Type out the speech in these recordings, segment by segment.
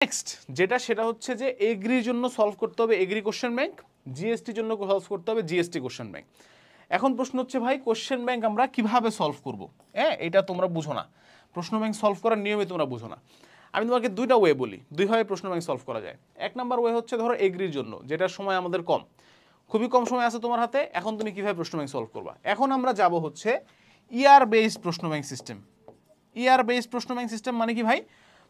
Next যেটা সেটা হচ্ছে যে এগ্রির জন্য সলভ করতে হবে এগ্রি কোশ্চেন ব্যাংক, জিএসটির জন্য সলভ করতে হবে জিএসটি কোশ্চেন ব্যাংক। এখন প্রশ্ন হচ্ছে ভাই কোশ্চেন ব্যাংক আমরা কিভাবে সলভ করব? হ্যাঁ, এটা তোমরা বুঝো না, প্রশ্ন ব্যাংক সলভ করার নিয়মে তোমরা বুঝো না। আমি তোমাকে দুইটা ওয়ে বলি, দুইভাবে প্রশ্ন ব্যাংক সলভ করা যায়। এক নাম্বার ওয়ে হচ্ছে ধরো এগ্রির জন্য, যেটার সময় আমাদের কম, খুবই কম সময় আছে তোমার হাতে, এখন তুমি কিভাবে প্রশ্ন ব্যাংক সলভ করবা। এখন আমরা যাব হচ্ছে ইয়ার বেসড প্রশ্ন ব্যাংক সিস্টেম। ইয়ার বেসড প্রশ্ন ব্যাংক সিস্টেম মানে কি ভাই,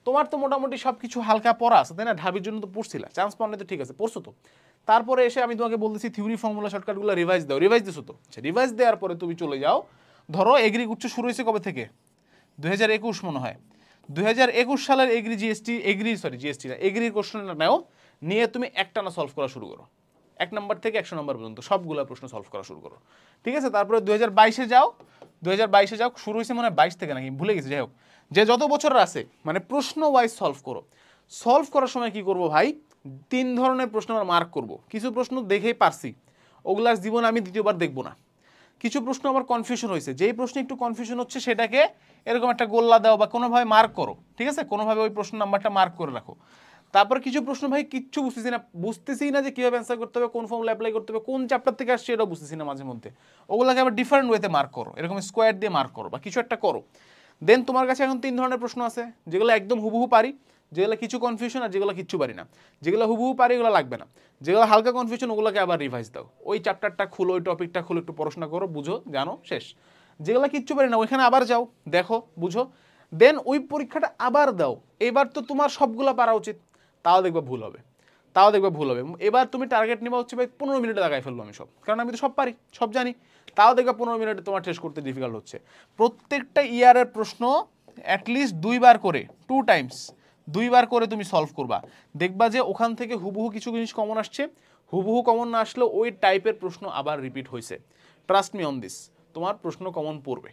তোমার তো মোটামুটি সব কিছু হালকা পড়া আছে তাই না, ঢাবির জন্য তো পড়ছিলা, চান্স পাওয়া তো ঠিক আছে, পড়ছো তো। তারপরে এসে আমি তোমাকে বলতেছি থিওরি ফর্মুলা শর্টকাটগুলো রিভাইজ দাও, রিভাইজ দিছো তো। আচ্ছা, রিভাইজ দেওয়ার পরে তুমি চলে যাও, ধরো এগ্রি উচ্চ শুরু হয়েছে কবে থেকে, 2021 মনে হয়। 2021 সালের এগ্রি জিএসটি, জিএসটি না, এগ্রির কোশ্চেনটা নাও, নিয়ে তুমি একটানা সলভ করা শুরু করো, 1 নম্বর থেকে 100 নম্বর পর্যন্ত সবগুলো প্রশ্ন সলভ করা শুরু করো, ঠিক আছে। তারপরে 2022-এ যাও, 2022-এ যাও, শুরু হয়েছে মনে হয় 22 থেকে নাকি ভুলে গেছি, যাই হোক, যে যত বছর আছে মানে প্রশ্ন ওয়াইজ সলভ করো। সলভ করার সময় কি করব ভাই, 3 ধরনের প্রশ্ন আমরা মার্ক করব। কিছু প্রশ্ন দেখেই পারছি, ওগুলার জীবনে আমি দ্বিতীয়বার দেখবো না। কিছু প্রশ্ন আমার কনফিউশন হয়েছে, যেই প্রশ্নে একটু কনফিউশন হচ্ছে সেটাকে এরকম একটা গোল্লা দাও বা কোনোভাবে মার্ক করো, ঠিক আছে, কোনোভাবে ওই প্রশ্ন নাম্বারটা মার্ক করে রাখো। তারপর কিছু প্রশ্ন ভাই কিচ্ছু বুঝতেছি না যে কীভাবে অ্যান্সার করতে হবে, কোন ফর্মুলা অ্যাপ্লাই করতে হবে, কোন চ্যাপ্টার থেকে আসছে এটাও বুঝতেছি না মাঝে মধ্যে, ওগুলোকে আবার ডিফারেন্ট ওয়েতে মার্ক করো, এরকম স্কোয়ার দিয়ে মার্ক করো বা কিছু একটা করো। দেন তোমার কাছে এখন 3 ধরনের প্রশ্ন আছে, যেগুলো একদম হুবহু পারি, যেগুলো কিছু কনফিউশন, আর যেগুলো কিচ্ছু পারি না। যেগুলো হুবহু পারি এগুলো লাগবে না, যেগুলো হালকা কনফিউশন ওগুলোকে আবার রিভাইজ দাও, ওই চ্যাপ্টারটা খুলো, ওই টপিকটা খুলো, একটু পড়াশোনা করো, বুঝো, জানো, শেষ। যেগুলো কিচ্ছু পারি না ওইখানে আবার যাও, দেখো, বুঝো, দেন ওই পরীক্ষাটা আবার দাও। এবার তো তোমার সবগুলো পারা উচিত, তাও দেখবে ভুল হবে, তাও দেখবে ভুল হবে। এবার তুমি টার্গেট নেবা হচ্ছে ভাই 15 মিনিটে লাগাই ফেলবো আমি সব, কারণ আমি তো সব পারি, সব জানি। তাও দেখবে 15 মিনিটে তোমার টেস্ট করতে ডিফিকাল্ট হচ্ছে। প্রত্যেকটা ইয়ারের প্রশ্ন অ্যাটলিস্ট 2 বার করে, 2 টাইমস 2 বার করে তুমি সলভ করবা, দেখবা যে ওখান থেকে হুবহু কিছু জিনিস কমন আসছে, হুবহু কমন না আসলেও ওই টাইপের প্রশ্ন আবার রিপিট হয়েছে। ট্রাস্ট মি অন দিস, তোমার প্রশ্ন কমন পড়বে,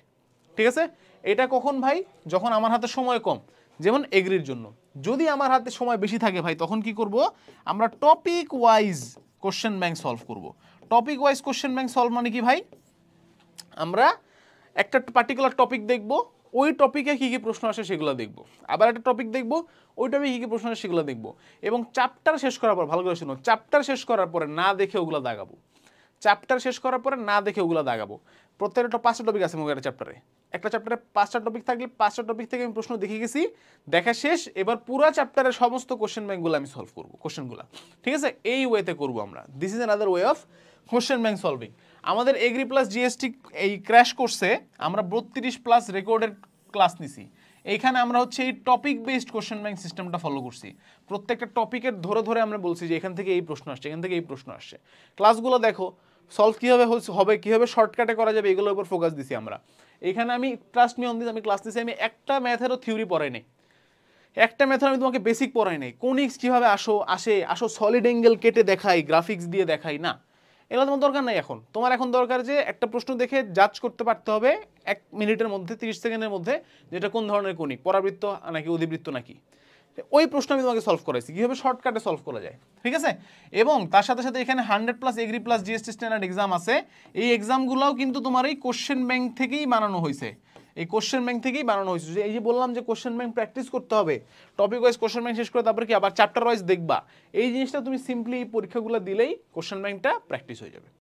ঠিক আছে। এটা কখন ভাই, যখন আমার হাতে সময় কম, যেমন এগ্রির জন্য। যদি আমার হাতে সময় বেশি থাকে ভাই, তখন কি করব, আমরা topic wise question bank solve করব। Topic wise question bank solve মানে কি ভাই, আমরা একটা পার্টিকুলার টপিক দেখব, ওই টপিকে কী কী প্রশ্ন আসে সেগুলো দেখব, আবার একটা টপিক দেখব, ওই টপিকে কী কী প্রশ্ন আসে সেগুলো দেখব, এবং চ্যাপ্টার শেষ করার পর, ভালো করে শুনো, চ্যাপ্টার শেষ করার পরে না দেখে ওগুলো দাগাবো, চ্যাপ্টার শেষ করার পরে না দেখে ওগুলো দাগাবো। প্রত্যেকটা 5টা টপিক আছে মোবাইলের চ্যাপ্টারে, একটা চ্যাপ্টারে 5টা টপিক থাকলে 5টা টপিক থেকে আমি প্রশ্ন দেখে গেছি, দেখা শেষ, এবার পুরো চ্যাপ্টারের সমস্ত কোশ্চেন ব্যাংকগুলো আমি সলভ করবো, কোশ্চেনগুলো, ঠিক আছে, এই ওয়েতে করবো আমরা। This is another way of question bank solving. আমাদের এগ্রি প্লাস জিএসটি এই ক্র্যাশ কোর্সে আমরা 32+ রেকর্ডের ক্লাস নিছি, এইখানে আমরা হচ্ছে এই টপিক বেসড কোশ্চেন ব্যাংক সিস্টেমটা ফলো করছি। প্রত্যেকটা টপিকের ধরে ধরে আমরা বলছি যে এখান থেকে এই প্রশ্ন আসছে, এখান থেকে এই প্রশ্ন আসছে। ক্লাসগুলো দেখো, সলভ কীভাবে হবে, কীভাবে শর্টকাটে করা যাবে, এগুলোর উপর ফোকাস দিছি আমরা। এখানে আমি ট্রাস্ট মি অন দিস, আমি ক্লাস নিছি, আমি একটা ম্যাথেরও থিওরি পড়াই নাই, একটা ম্যাথের আমি তোমাকে বেসিক পড়াই নাই, কোনিক্স কীভাবে আসো সলিড অ্যাঙ্গেল কেটে দেখাই, গ্রাফিক্স দিয়ে দেখাই না, এগুলো তোমার দরকার নাই। এখন তোমার এখন দরকার যে একটা প্রশ্ন দেখে জাজ করতে পারতে হবে 1 মিনিটের মধ্যে, 30 সেকেন্ডের মধ্যে, যেটা কোন ধরনের কোণিক, পরাবৃত্ত নাকি অধিবৃত্ত নাকি, ওই প্রশ্ন আমি তোমাকে সলভ করাইছি কীভাবে শর্টকাটে সলভ করা যায়, ঠিক আছে। এবং তার সাথে সাথে এখানে 100+ agri plus GST standard exam আছে, এই এক্সামগুলোও কিন্তু তোমার এই কোশ্চেন ব্যাংক থেকেই বানানো হয়েছে, এই কোশ্চেন ব্যাংক থেকেই বানানো হয়েছে। এই যে বললাম যে কোশ্চেন ব্যাংক প্র্যাকটিস করতে হবে, টপিক ওয়াইজ কোশ্চেন ব্যাংক শেষ করে তারপরে কি আবার চ্যাপ্টার ওয়াইজ দেখবা, এই জিনিসটা তুমি সিম্পলি এই পরীক্ষাগুলো দিলেই কোশ্চেন ব্যাংকটা প্র্যাকটিস হয়ে যাবে।